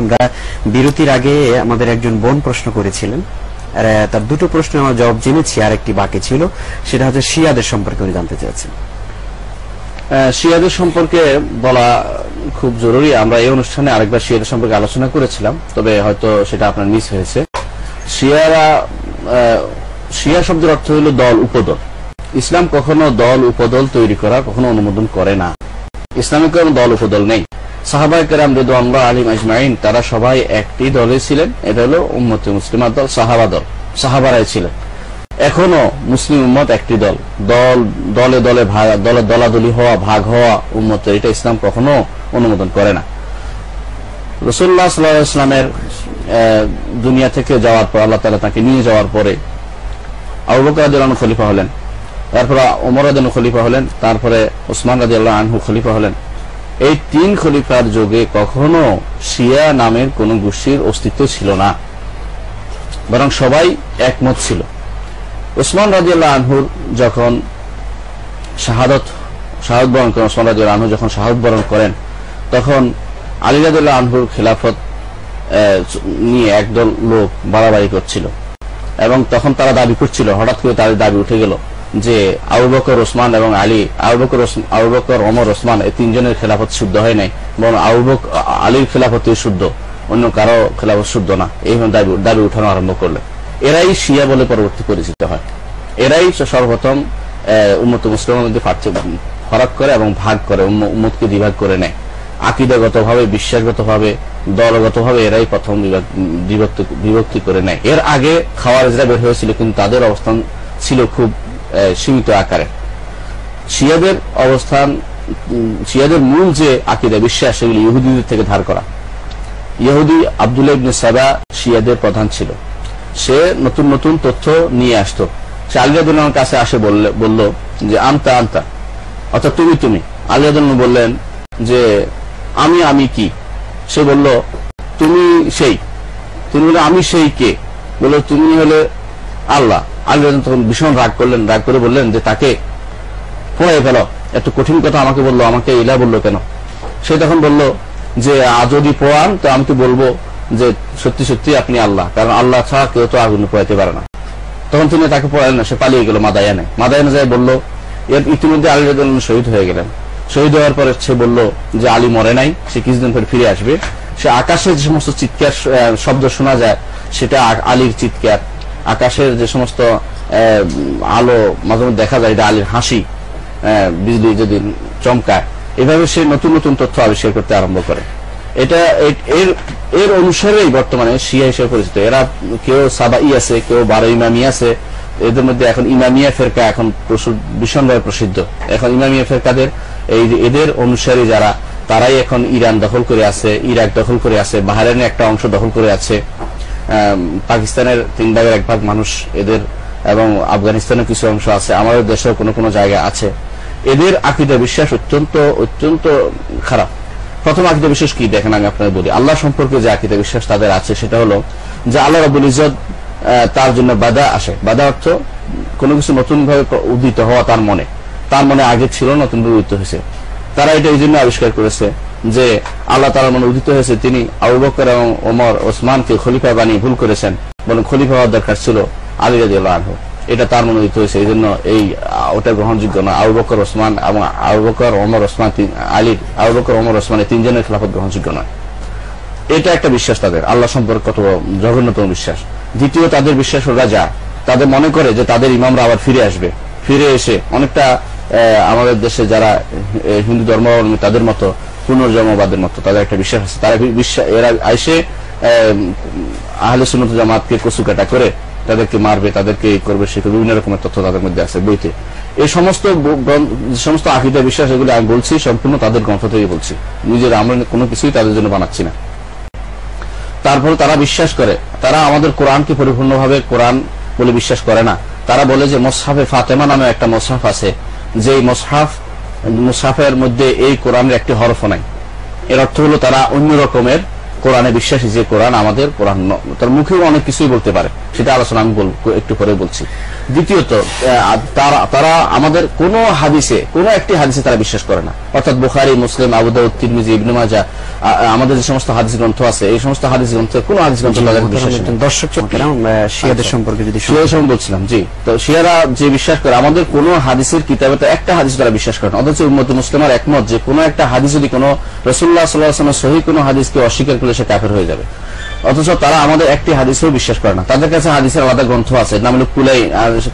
আমরা বিরতির আগে আমাদের একজন বোন প্রশ্ন করেছিলেন, তার দুটো প্রশ্ন আমরা জবাব জেনেছি, আর একটি বাকি ছিল, সেটা হচ্ছে শিয়াদের সম্পর্কে উনি জানতে চেয়েছেন। শিয়াদের সম্পর্কে বলা খুব জরুরি। আমরা এই অনুষ্ঠানে আরেকবার শিয়াদের সম্পর্কে আলোচনা করেছিলাম, তবে হয়তো সেটা আপনার মিস হয়েছে। শিয়া শব্দের অর্থ হলো দল, উপদল। ইসলাম কখনো দল উপদল তৈরি করা কখনো অনুমোদন করে না। ইসলামে কোনো দল উপদল নেই। সাহাবায়ে কেরাম রিদওয়ানুল্লাহ আলাইহিম আজমাইন তারা সবাই একটি দলে ছিলেন, এটা হলো উম্মতে মুসলিমা দল, সাহাবা দল, সাহাবারাই ছিলেন। এখনো মুসলিম উম্মত একটি দল, দলে দলে দলাদলি হওয়া, ভাগ হওয়া উম্মতের, এটা ইসলাম কখনো অনুমোদন করে না। রাসূলুল্লাহ সাল্লাল্লাহু আলাইহি ওয়াসাল্লামের দুনিয়া থেকে যাওয়ার পর, আল্লাহ তাআলা তাকে নিয়ে যাওয়ার পরে আবু বকর রাদিয়াল্লাহু আনহু খলিফা হলেন, তারপরে ওমর রাদিয়াল্লাহু আনহু খলিফা হলেন, তারপরে ওসমান রাদিয়াল্লাহু আনহু খলিফা হলেন। এই তিন খলিফার যুগে কখনো শিয়া নামের কোন গোষ্ঠীর অস্তিত্ব ছিল না, বরং সবাই একমত ছিল। ওসমান রাদিয়াল্লাহু আনহুর যখন শাহাদত বরণ করেন, ওসমান রাদিয়াল্লাহু আনহু যখন শাহাদত বরণ করেন, তখন আলী রাদিয়াল্লাহু আনহুর খেলাফত নিয়ে একদল লোক বাড়াবাড়ি করছিল, এবং তখন তারা দাবি করছিল, হঠাৎ করে তাদের দাবি উঠে গেল যে আবু বকর, ওসমান এবং আলী, আবু বকর, ওমর, ওসমান এই তিনজনের খেলাফত শুদ্ধ হয় নাই, বরং আলীর খেলাফতই শুদ্ধ, অন্য কারো খেলাফত শুদ্ধ না। এইভাবে দাবি উঠানো আরম্ভ করলেন। এরাই শিয়া বলে পরবর্তী পরিচিত হয়। এরাই সর্বপ্রথম উম্মত মুসলিমের মধ্যে ফারাক করে এবং ভাগ করে, উম্মতকে দ্বিভাগ করে নেয়। আকীদাগতভাবে, বিশ্বাসগতভাবে, দলগতভাবে এরাই প্রথম বিভক্তি করে নেয়। এর আগে খাওয়ারিজরা বের হয়েছিল, কিন্তু তাদের অবস্থান ছিল খুব সীমিত আকারে। শিয়াদের অবস্থান, শিয়াদের মূল যে আকীদা, বিশ্বাস, সেগুলি ইহুদিদের থেকে ধার করা। ইহুদি আব্দুল্লাহ ইবনে সাবা শিয়াদের প্রধান ছিল। সে নতুন নতুন তথ্য নিয়ে আসতো। সে আলী রাদিয়াল্লাহু আনহুর কাছে আসে বলল যে আনতা, অর্থাৎ তুমি। আলী রাদিয়াল্লাহু আনহু বললেন যে আমি কি? সে বলল তুমি সেই। তিনি বললেন আমি সেই কে? বলল তুমি হলে আল্লাহ। আলী রাদিয়াল্লাহু আনহু তখন ভীষণ রাগ করলেন, রাগ করে বললেন যে তাকে পোড়াই ফেলো, এত কঠিন কথা আমাকে বললো, আমাকে ইলা বললো কেন? সে তখন বলল যে যদি পোড়ান তো আমি তো বলবো যে সত্যি সত্যি আপনি আল্লাহ, কারণ আল্লাহ ছাড়া কেউ তো আগুন পোড়াইতে পারে না। তখন তিনি তাকে পোড়ালেন না, সে পালিয়ে গেল মাদায়ানে যায় বলল। এর ইতিমধ্যে আলী রাদিয়াল্লাহু আনহু শহীদ হয়ে গেলেন। শহীদ হওয়ার পরে সে বলল যে আলী মরে নাই, সে কিছুদিন পরে ফিরে আসবে। সে আকাশের যে সমস্ত চিৎকার শব্দ শোনা যায়, সেটা আলীর চিৎকার। আকাশের যে সমস্ত আলো মাঝে মধ্যে দেখা যায়, এটা আলীর হাসি, বিজলি যদি চমকায়। এভাবে সে নতুন নতুন তথ্য আবিষ্কার করতে আরম্ভ করে। এটা এর অনুসারেই বর্তমানে শিয়া হিসেবে পরিচিত। এরা কেউ সাবাই আছে, কেউ 12 ইমামি আছে। এদের মধ্যে এখন ইমামিয়া ফেরকা এখন ভীষণভাবে প্রসিদ্ধ। এখন ইমামিয়া ফেরকাদের এদের অনুসারী যারা, তারাই এখন ইরান দখল করে আছে, ইরাক দখল করে আছে, বাহরাইনের একটা অংশ দখল করে আছে, পাকিস্তানের 3 ভাগের 1 ভাগ মানুষ এদের, এবং আফগানিস্তানের কিছু অংশ আছে, আমাদের দেশেও কোনো কোনো জায়গায় আছে। এদের আকীদা বিশ্বাস অত্যন্ত খারাপ। প্রথম আকীদা বিশ্বাস কি দেখেন, আমি আপনাদের বলি। আল্লাহ সম্পর্কে যে আকীদা বিশ্বাস তাদের আছে, সেটা হলো যে আল্লাহ রাব্বুল ইজ্জত তার জন্য বাধা আসে। বাধা অর্থ কোনো কিছু নতুন ভাবে উদিত হওয়া, তার মনে আগে ছিল, নতুন ভাবে উদিত হয়েছে। তারা এটা এই জন্য আবিষ্কার করেছে যে আল্লাহ তাআলার মনে উদিত হয়েছে, তিনি আবু বকর এবং ওমর, ওসমানকে খলিফা বানিয়ে ভুল করেছেন, বরং খলিফা হওয়ার দরকার ছিল আলী রাদিয়াল্লাহু আনহু। এটা তার মনে উদিত হয়েছে, এই জন্য ওটা গ্রহণযোগ্য না। আবু বকর, ওসমান এবং আবু বকর, ওমর, ওসমান, আবু বকর, ওমর, ওসমান এই 3 জনের খেলাফত গ্রহণযোগ্য নয়। এটা একটা বিশ্বাস তাদের। আল্লাহ সম্পর্কে কত জঘন্যতম বিশ্বাস। দ্বিতীয়, তাদের বিশ্বাস হল রাজা। তাদের মনে করে যে তাদের ইমামরা আবার ফিরে আসবে। ফিরে এসে অনেকটা আমাদের দেশে যারা হিন্দু ধর্মাবলম্বী তাদের মতো, পুনর্জন্মবাদের মতো তাদের একটা বিশ্বাস আছে। তারা এরা আইসে আহলে সুন্নাত জামাতকে কচুকাটা করে তাদেরকে মারবে, তাদেরকে করবে, সে বিভিন্ন রকমের তথ্য তাদের মধ্যে আছে বইতে। এই সমস্ত আকীদা বিশ্বাস, এগুলো আমি বলছি সম্পূর্ণ তাদের গ্রন্থ থেকে বলছি, নিজের আমরা কোনো কিছুই তাদের জন্য বানাচ্ছি না। তারপরে তারা বিশ্বাস করে, তারা আমাদের কোরআনকে পরিপূর্ণভাবে কোরআন বলে বিশ্বাস করে না। তারা বলে যে মুসহাফে ফাতেমা নামে একটা মুসহাফ আছে, যে মুসহাফের মধ্যে এই কোরআনের একটি হরফ নাই। এর অর্থ হলো তারা অন্য রকমের কোরআনে বিশ্বাসী, যে কোরআন আমাদের কোরআন। তার মুখেও অনেক কিছুই বলতে পারে, সেটা আলোচনা আমি একটু পরে বলছি। দ্বিতীয়ত তারা আমাদের কোন একটি হাদিসে তারা বিশ্বাস করে না, অর্থাৎ বুখারী, মুসলিম, আবু দাউদ, তিরমিজি, ইবনে মাজাহ, আমাদের যে সমস্ত হাদিস গ্রন্থ আছে এই সমস্ত হাদিস গ্রন্থ কোন হাদিস গ্রন্থ তাদের বিশ্বাস নেই। দর্শক শিয়াদের সম্পর্কে যদি বলছিলাম, জি, তো শিয়ারা যে বিশ্বাস করে আমাদের কোন হাদিসের কিতাবে তো একটা হাদিস তারা বিশ্বাস করে না, অথচ উম্মতে মুসলিমার একমত যে কোন একটা হাদিস যদি কোন রাসূলুল্লাহ সাল্লাল্লাহু আলাইহি ওয়াসাল্লামের সহিহ কোন হাদিসকে অস্বীকার করলে সে কাফের হয়ে যাবে, অথচ তারা আমাদের একটি হাদিসেও বিশ্বাস করে না। তাদের কাছে হাদিসের আলাদা গ্রন্থ আছে, নাম হলো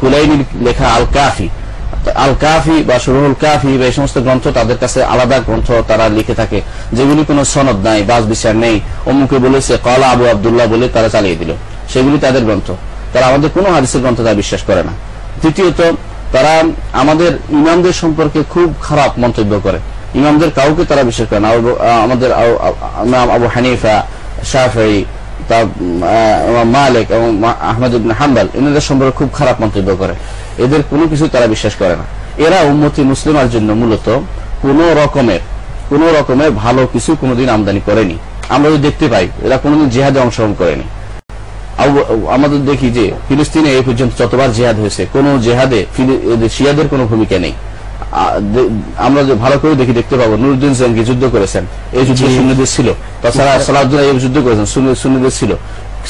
কুলাইনির লেখা আল কাফি বা শুরুল কাফি বা এই সমস্ত গ্রন্থ তাদের কাছে আলাদা গ্রন্থ তারা লিখে থাকে, যেগুলি কোনো সনদ নাই, বাস বিচার নেই, অমুকে বলেছে ক্বালা আবু আব্দুল্লাহ বলে তারা চালিয়ে দিল, সেগুলি তাদের গ্রন্থ। তারা আমাদের কোনো হাদিসের গ্রন্থ তারা বিশ্বাস করে না। দ্বিতীয়ত তারা আমাদের ইমামদের সম্পর্কে খুব খারাপ মন্তব্য করে, ইমামদের কাউকে তারা বিশ্বাস করে না। আমাদের আবু হানিফা, শাফিঈ, মালিক এবং আহমদ ইবনে হাম্বল এনাদের সম্পর্কে খুব খারাপ মন্তব্য করে, এদের কোনো কিছু তারা বিশ্বাস করে না। এরা উম্মতি মুসলিমার জন্য মূলত কোন রকমের ভালো কিছু কোনোদিন আমদানি করেনি। আমরা যদি দেখতে পাই এরা কোনোদিন জিহাদে অংশগ্রহণ করেনি। আমাদের দেখি যে ফিলিস্তিনে এই পর্যন্ত যতবার জিহাদ হয়েছে, কোন জিহাদে শিয়াদের কোনো ভূমিকা নেই। আমরা যে ভালো করে দেখতে পাবো নুরউদ্দিন জঙ্গি যুদ্ধ করেছেন, এই যুদ্ধ সুন্নিদের ছিল। তাছাড়া সালাউদ্দিন আইয়ুবী যুদ্ধ করেছেন, সুন্নিদের ছিল,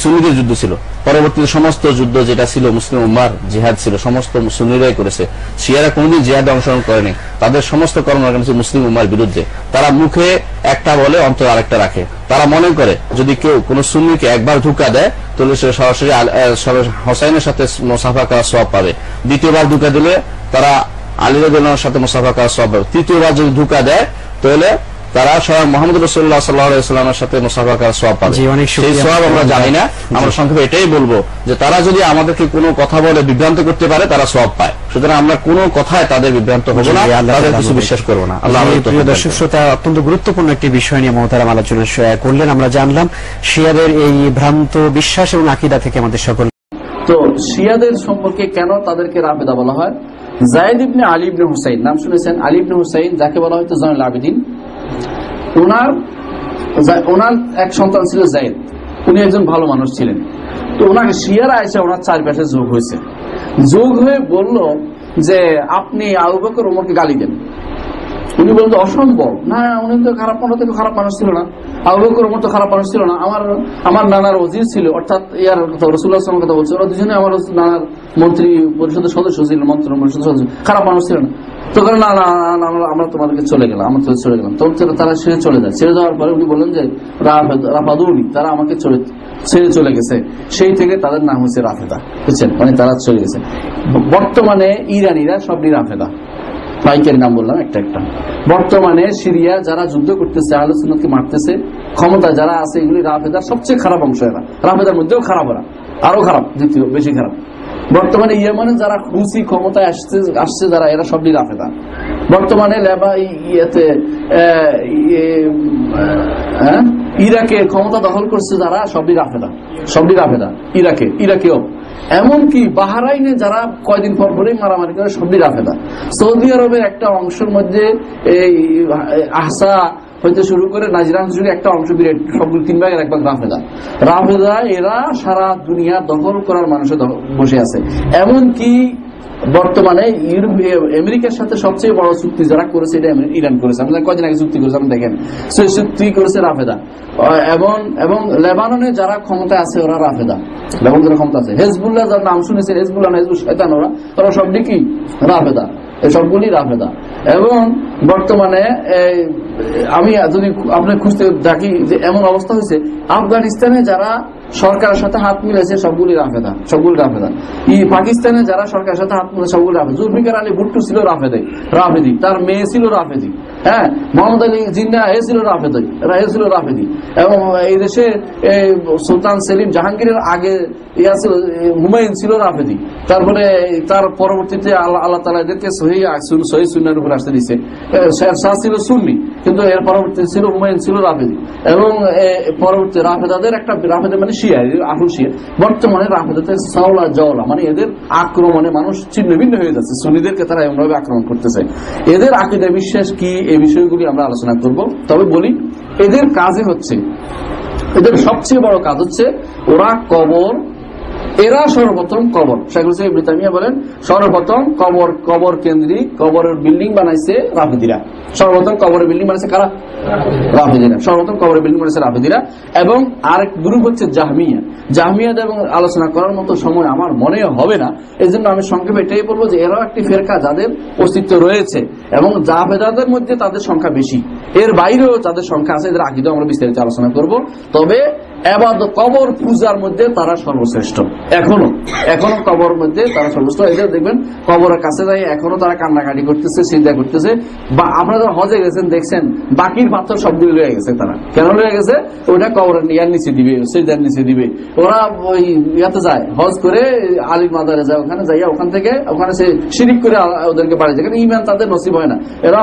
সুন্নিদের যুদ্ধ ছিল। পরবর্তীতে সমস্ত যুদ্ধ যেটা ছিল মুসলিম উম্মার জিহাদ ছিল, সমস্ত সুন্নিরাই করেছে। শিয়ারা কোনদিন জিহাদে অংশগ্রহণ করেনি। তাদের সমস্ত কর্মকাণ্ড মুসলিম উম্মার বিরুদ্ধে। তারা মুখে একটা বলে অন্তর আরেকটা রাখে। তারা মনে করে যদি কেউ কোন সুন্নিকে একবার ধোঁকা দেয় তাহলে সে সরাসরি হোসাইনের সাথে মুসাফা করার সওয়াব পাবে, দ্বিতীয়বার ধোঁকা দিলে তারা আলী রাদিয়াল্লাহু আনহুর সাথে মুসাফা করার সওয়াব পাবে, তৃতীয়বার যদি ধোঁকা দেয় তাহলে তারা স্বয়ং মুহাম্মদ রাসূলুল্লাহ সাল্লাল্লাহু আলাইহি ওয়াসাল্লামের সাথে মুসাফা করার সওয়াব পাবে। সেই সওয়াব আমরা জানি না। আমরা সংক্ষেপে এটাই বলবো যে তারা যদি আমাদেরকে কোনো কথা বলে বিভ্রান্ত করতে পারে তারা সওয়াব পায়। সুতরাং আমরা কোনো কথায় তাদের বিভ্রান্ত হব না, তাদের কিছু বিশ্বাস করব না। আল্লাহ প্রিয় দর্শক শ্রোতা, অত্যন্ত গুরুত্বপূর্ণ একটি বিষয় নিয়ে মোহতারাম আলোচনা করলেন। আমরা জানলাম শিয়াদের এই ভ্রান্ত বিশ্বাস এবং আকীদা থেকে আমাদের সকল। তো শিয়াদের সম্পর্কে কেন তাদেরকে রাফেদা বলা হয়? যায়েদ ইবনে আলী ইবনে হুসাইন, নাম শুনেছেন? আলী ইবনে হুসাইন, যাকে বলা হয়তো জয়নুল আবেদিন, ওনার এক সন্তান ছিল যায়েদ। উনি একজন ভালো মানুষ ছিলেন। তো ওনাকে শিয়ারা এসে ওনার চারপাশে যোগ হয়েছে, যোগ হয়ে বলল যে আপনি আবু বকর ওমরকে গালি দেন। উনি বলতো অসম্ভব, না উনি তো খারাপ মানুষ, তো খারাপ মানুষ ছিল না, আবু বকর ওমর তো খারাপ মানুষ ছিল না, আমার নানার ওজির ছিল, অর্থাৎ ইয়ার রাসূলুল্লাহ সাল্লাল্লাহু আলাইহি ওয়াসাল্লাম কথা বলছে, ওরা দুজনে আমার নানার মন্ত্রী পরিষদের সদস্য ছিল, মন্ত্রী পরিষদের সদস্য, খারাপ মানুষ ছিল না। তো না না আমরা তোমাদেরকে চলে গেলাম, আমরা চলে গেলাম। তখন তারা ছেড়ে চলে যায়। ছেড়ে যাওয়ার পরে উনি বললেন যে রাফাদুনি, তারা আমাকে ছেড়ে চলে গেছে। সেই থেকে তাদের নাম হচ্ছে রাফেদা, বুঝছেন? মানে তারা চলে গেছে। বর্তমানে ইরানিরা সবই রাফেদা, পাইকের নাম বললাম একটা একটা। বর্তমানে সিরিয়া যারা যুদ্ধ করতেছে, আহলে সুন্নাতকে মারতেছে, ক্ষমতা যারা আছে, এগুলি রাফেদার সবচেয়ে খারাপ অংশ। এরা রাফেদার মধ্যেও খারাপ, ওরা আরো খারাপ, দ্বিতীয় বেশি খারাপ। বর্তমানে ইয়েমেনে যারা হুসি ক্ষমতায় আসছে যারা, এরা সবই রাফেদা। বর্তমানে ইরাকে ক্ষমতা দখল করছে যারা, সবই রাফেদা, ইরাকেও। এমনকি বাহরাইনে যারা কয়দিন পর পরেই মারামারি করে, সবই রাফেদা। সৌদি আরবের একটা অংশের মধ্যে এই আহসা হইতে শুরু করে নাজরান যুগে একটা অংশ বিরাট, সবগুলো 3 ভাগের 1 ভাগ রাফেদা। এরা সারা দুনিয়া দখল করার মানুষে বসে আছে। এমনকি বর্তমানে আমেরিকার সাথে সবচেয়ে বড় চুক্তি যারা করেছে এটা ইরান করেছে। আমরা কয়দিন আগে চুক্তি করেছে, আপনি দেখেন, সেই চুক্তি করেছে রাফেদা। এবং লেবাননে যারা ক্ষমতায় আছে ওরা রাফেদা, লেবানন যারা ক্ষমতা আছে। হেজবুল্লাহ যার নাম শুনেছেন, হেজবুল্লাহ হেজবুল শয়তান, ওরা সবটি কি রাফেদা, সবগুলি রাফেদা। এবং বর্তমানে আমি যদি আপনি খুঁজতে দেখি যে এমন অবস্থা হয়েছে, আফগানিস্তানে যারা সরকারের সাথে হাত মিলেছে সবগুলি রাফেদা। পাকিস্তানে যারা সরকারের সাথে হাত মিলেছে সবগুলি রাফেদা। জুলফিকার আলী ভুট্টো ছিল রাফেদি, তার মেয়ে ছিল রাফেদি। হ্যাঁ, মোহাম্মদ আলী জিন্না ছিল রাফেদি। এবং এই দেশে সুলতান সেলিম জাহাঙ্গীরের আগে হুমায়ুন ছিল রাফেদি। তারপরে তার পরবর্তীতে আল্লাহ তাআলা এদেরকে সহিহ সুন্নাহর উপর আসতে দিয়েছে। শের শাহ ছিল সুন্নি, কিন্তু এর পরবর্তীতে ছিল হুমায়ুন ছিল রাফেদি। এবং পরবর্তী রাফেদাদের একটা, রাফেদা মানে শিয়া, আহুল শিয়া। বর্তমানে রাফেদাতে সাওলা জওলা, মানে এদের আক্রমণে মানুষ ছিন্ন ভিন্ন হয়ে যাচ্ছে। সুন্নিদেরকে তারা এমনভাবে আক্রমণ করতেছে। এদের আকীদা বিশ্বাস কি, এই বিষয়গুলি আমরা আলোচনা করব। তবে বলি, এদের কাজে হচ্ছে, এদের সবচেয়ে বড় কাজ হচ্ছে ওরা কবর এরা সর্বপ্রথম কবর, শেখুল ইসলাম ইবনে তাইমিয়া বলেন সর্বপ্রথম কবর কেন্দ্রিক কবরের বিল্ডিং বানাইছে রাফিদিরা। সর্বপ্রথম কবরের বিল্ডিং বানাইছে কারা? রাফিদিরা। সর্বপ্রথম কবরের বিল্ডিং বানাইছে রাফিদিরা। এবং আরেক গ্রুপ হচ্ছে জাহমিয়া। জাহমিয়াদ এবং আলোচনা করার মতো সময় আমার মনে হবে না, এই জন্য আমি সংক্ষেপে এটাই বলবো যে এরাও একটি ফেরকা যাদের অস্তিত্ব রয়েছে এবং জাভেদাদের মধ্যে তাদের সংখ্যা বেশি, এর বাইরেও তাদের সংখ্যা আছে, এদের আকীদা আমরা বিস্তারিত আলোচনা করব। তবে এবাদত কবর পূজার মধ্যে তারা সর্বশ্রেষ্ঠ, এখনো কবর মধ্যে তারা সর্বশ্রেষ্ঠ। এদের দেখবেন কবরের কাছে যাই এখনো তারা কান্নাকাটি করতেছে, সিজদা করতেছে। বা আপনারা যারা হজে গেছেন দেখছেন বাকির পাথর সবগুলো রয়ে গেছে। তারা কেন রয়ে গেছে? ওটা কবরের ইয়ার নিচে দিবে, সিজদার নিচে দিবে। ওরা ওই ইয়াতে যায়, হজ করে আলীর মাজারে যায়, ওখানে যাইয়া ওখান থেকে ওখানে সে শিরিক করে ওদেরকে বাড়ি যায়, কারণ ইমান তাদের নসিব হয় না। এরা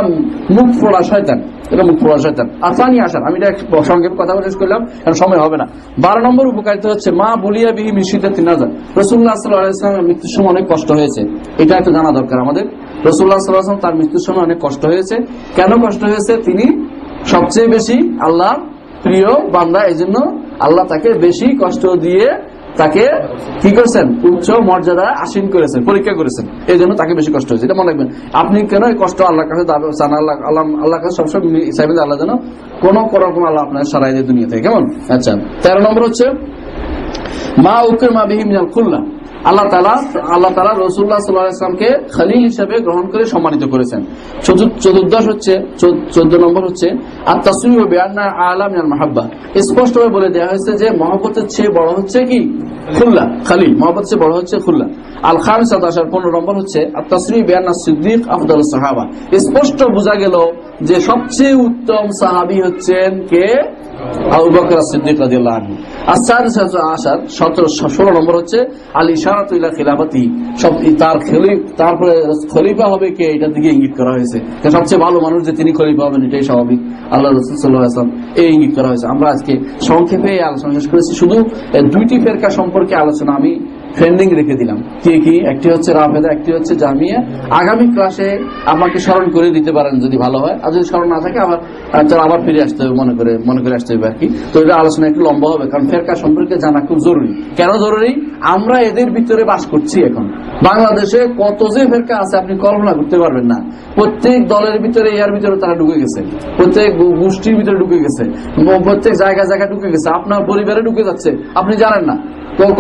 মুখ ফোড়া শয়তান, এরা মুখ ফোড়া শয়তান। আর পানি আসার আমি এটা সংক্ষেপে কথা শেষ করলাম, কারণ সময় হবে না। 12 নম্বর উপকারিতা হচ্ছে মা বলিয়া বিহি মিশিদাতিন নাজার। রাসূলুল্লাহ সাল্লাল্লাহু আলাইহি ওয়াসাল্লামের মৃত্যুর সময় অনেক কষ্ট হয়েছে, এটা একটু জানা দরকার আমাদের। রাসূলুল্লাহ সাল্লাল্লাহু আলাইহি ওয়াসাল্লাম তার মৃত্যুর সময় অনেক কষ্ট হয়েছে। কেন কষ্ট হয়েছে? তিনি সবচেয়ে বেশি আল্লাহ প্রিয় বান্দা, এই জন্য আল্লাহ তাকে বেশি কষ্ট দিয়ে তাকে কি করেছেন? উচ্চ মর্যাদা আসীন করেছেন, পরীক্ষা করেছেন, এই জন্য তাকে বেশি কষ্ট হয়েছে। এটা মনে রাখবেন। আপনি কেন এই কষ্ট আল্লাহর কাছে চান? আল্লাহর কাছে সবসময় চাইবেন আল্লাহ যেন কোনো রকম আল্লাহ আপনার সারাই দেয় দুনিয়া থেকে, কেমন? আচ্ছা, 13 নম্বর হচ্ছে মা উকির মা বিহি মিনাল খুল্লাহ। আল্লাহ তাআলা রাসূলুল্লাহ সাল্লাল্লাহু আলাইহি ওয়াসাল্লামকে খলিল হিসেবে গ্রহণ করে সম্মানিত করেছেন। 14 নম্বর হচ্ছে আত-তাসওয়িব বিআন্না আ'লা মিনাল মাহাব্বা। স্পষ্টভাবে বলে দেওয়া হয়েছে যে মহব্বতের চেয়ে বড় হচ্ছে কি? খুল্লা, খলিল। মহব্বতের চেয়ে বড় হচ্ছে খুল্লা। আল-খামিসাত আশার 15 নম্বর হচ্ছে আত-তাসওয়িব বিআন্না সিদ্দিক আফদালুস সাহাবা। স্পষ্ট বোঝা গেল যে সবচেয়ে উত্তম সাহাবী হচ্ছেন কে? আবু বকর সিদ্দিক রাদিয়াল্লাহু আনহু। আশার 16 নম্বর হচ্ছে আল ইশারাতু ইলা খিলাফতি। সব তারপরে খলিফা হবে কে, এটার দিকে ইঙ্গিত করা হয়েছে। সবচেয়ে ভালো মানুষ যে তিনি খলিফা হবেন এটাই স্বাভাবিক, আল্লাহ রাসূল সাল্লাল্লাহু আলাইহি ওয়াসাল্লাম এই ইঙ্গিত করা হয়েছে। আমরা আজকে সংক্ষেপে আলোচনা শেষ করেছি, শুধু দুইটি ফেরকা সম্পর্কে আলোচনা আমি ট্রেন্ডিং রেখে দিলাম। কি? একটি হচ্ছে রাফেদা, একটি হচ্ছে জামিয়া। আগামী ক্লাসে আমাকে স্মরণ করে দিতে পারেন যদি ভালো হয়, আর যদি স্মরণ না থাকে আবার ফিরে আসতে হবে, মনে করে আসতে হবে আর কি। তো এটা আলোচনা একটু লম্বা হবে, কারণ ফেরকা সম্পর্কে জানা খুব জরুরি। কেন জরুরি? আমরা এদের ভিতরে বাস করছি। এখন বাংলাদেশে কত যে ফেরকা আছে আপনি কল্পনা করতে পারবেন না। প্রত্যেক দলের ভিতরে এর ভিতরে তারা ঢুকে গেছে, প্রত্যেক গোষ্ঠীর ভিতরে ঢুকে গেছে, প্রত্যেক জায়গায় ঢুকে গেছে, আপনার পরিবারে ঢুকে যাচ্ছে, আপনি জানেন না।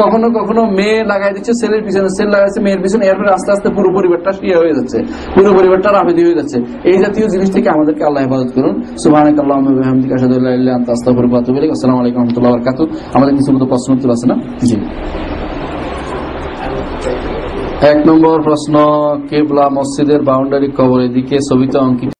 কখনো কখনো মেয়ে লাগাই দিচ্ছে ছেলের পিছনে, ছেলে লাগাইছে মেয়ের পিছনে, এরপরে আস্তে আস্তে পুরো পরিবারটা শিয়া হয়ে যাচ্ছে, পুরো পরিবারটা রাফেদি হয়ে যাচ্ছে। এই জাতীয় জিনিস থেকে আমাদেরকে আল্লাহ হেফাজত করুন। সুবহানাকাল্লাহুম্মা ওয়া বিহামদিকা আশহাদু আল্লা ইলাহা ইল্লা আনতা আস্তাগফিরুকা ওয়া আতুবু ইলাইক। আসসালামু আলাইকুম ওয়া রাহমাতুল্লাহি ওয়া বারাকাতুহু। আমাদের কিছু মতো প্রশ্ন উত্তর আছে না? জি। 1 নম্বর প্রশ্ন, কিবলা মসজিদের বাউন্ডারি কবরের দিকে ছবিতে অঙ্কিত